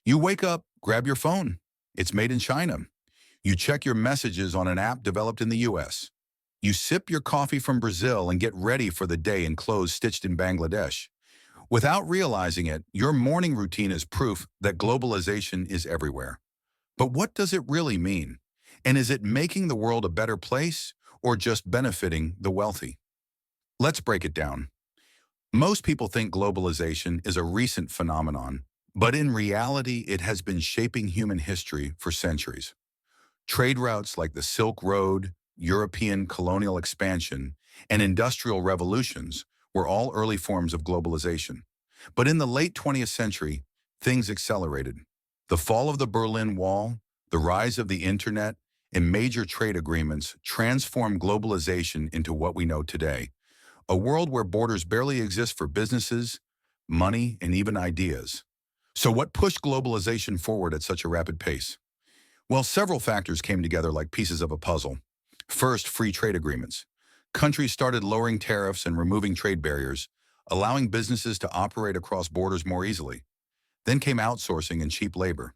You wake up, grab your phone. It's made in China. You check your messages on an app developed in the US. You sip your coffee from Brazil and get ready for the day in clothes stitched in Bangladesh. Without realizing it, your morning routine is proof that globalization is everywhere. But what does it really mean? And is it making the world a better place or just benefiting the wealthy? Let's break it down. Most people think globalization is a recent phenomenon, but in reality, it has been shaping human history for centuries. Trade routes like the Silk Road, European colonial expansion, and industrial revolutions were all early forms of globalization. But in the late 20th century, things accelerated. The fall of the Berlin Wall, the rise of the internet, and major trade agreements transformed globalization into what we know today, a world where borders barely exist for businesses, money, and even ideas. So what pushed globalization forward at such a rapid pace? Well, several factors came together like pieces of a puzzle. First, free trade agreements. Countries started lowering tariffs and removing trade barriers, allowing businesses to operate across borders more easily. Then came outsourcing and cheap labor.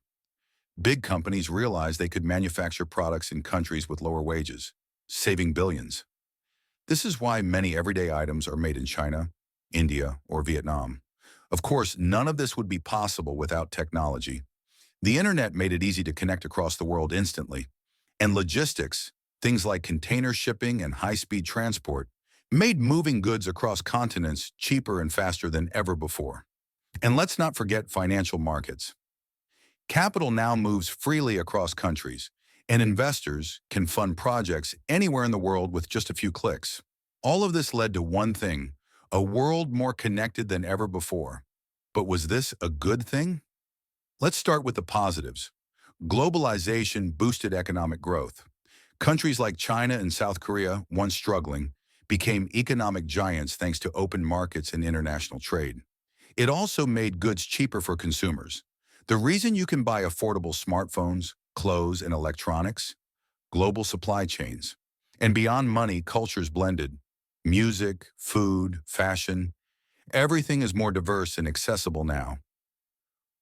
Big companies realized they could manufacture products in countries with lower wages, saving billions. This is why many everyday items are made in China, India, or Vietnam. Of course, none of this would be possible without technology. The internet made it easy to connect across the world instantly. And logistics, things like container shipping and high-speed transport, made moving goods across continents cheaper and faster than ever before. And let's not forget financial markets. Capital now moves freely across countries, and investors can fund projects anywhere in the world with just a few clicks. All of this led to one thing, a world more connected than ever before. But was this a good thing? Let's start with the positives. Globalization boosted economic growth. Countries like China and South Korea, once struggling, became economic giants thanks to open markets and international trade. It also made goods cheaper for consumers. The reason you can buy affordable smartphones, clothes, and electronics? Global supply chains. And beyond money, cultures blended. Music, food, fashion, everything is more diverse and accessible now.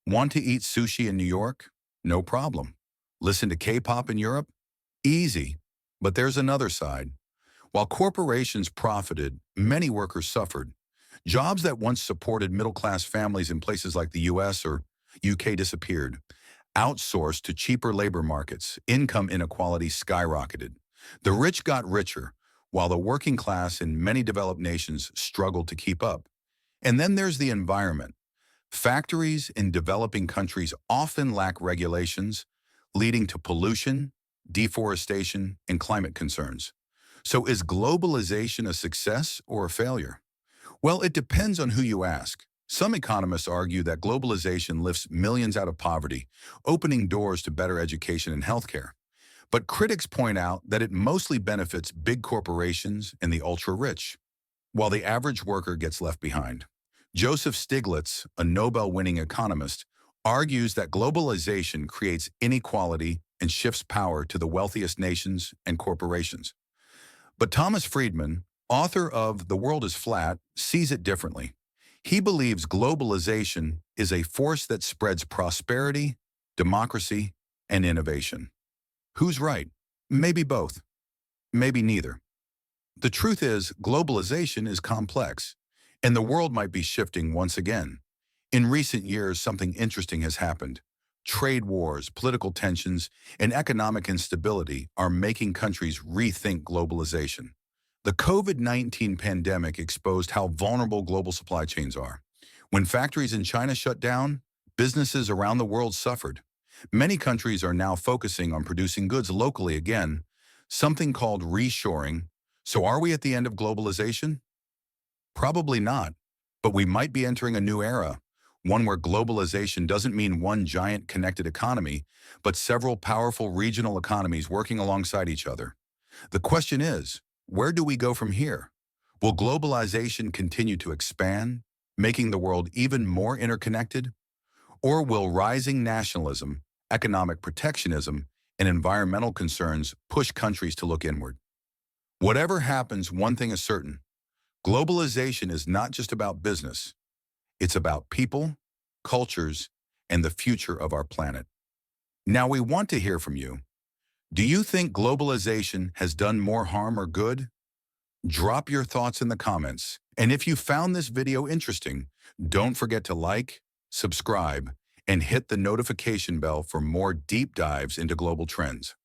Want to eat sushi in New York? No problem. Listen to K-pop in Europe? Easy. But there's another side. While corporations profited, many workers suffered. Jobs that once supported middle-class families in places like the US or UK disappeared. Outsourced to cheaper labor markets, income inequality skyrocketed. The rich got richer, while the working class in many developed nations struggled to keep up. And then there's the environment. Factories in developing countries often lack regulations, leading to pollution, deforestation, and climate concerns. So is globalization a success or a failure? Well, it depends on who you ask. Some economists argue that globalization lifts millions out of poverty, opening doors to better education and healthcare. But critics point out that it mostly benefits big corporations and the ultra-rich, while the average worker gets left behind. Joseph Stiglitz, a Nobel-winning economist, argues that globalization creates inequality and shifts power to the wealthiest nations and corporations. But Thomas Friedman, author of The World is Flat, sees it differently. He believes globalization is a force that spreads prosperity, democracy, and innovation. Who's right? Maybe both. Maybe neither. The truth is, globalization is complex, and the world might be shifting once again. In recent years, something interesting has happened. Trade wars, political tensions, and economic instability are making countries rethink globalization. The COVID-19 pandemic exposed how vulnerable global supply chains are. When factories in China shut down, businesses around the world suffered. Many countries are now focusing on producing goods locally again, something called reshoring. So are we at the end of globalization? Probably not, but we might be entering a new era, one where globalization doesn't mean one giant connected economy, but several powerful regional economies working alongside each other. The question is, where do we go from here? Will globalization continue to expand, making the world even more interconnected? Or will rising nationalism, economic protectionism, and environmental concerns push countries to look inward? Whatever happens, one thing is certain. Globalization is not just about business. It's about people, cultures, and the future of our planet. Now we want to hear from you. Do you think globalization has done more harm or good? Drop your thoughts in the comments. And if you found this video interesting, don't forget to like, subscribe, and hit the notification bell for more deep dives into global trends.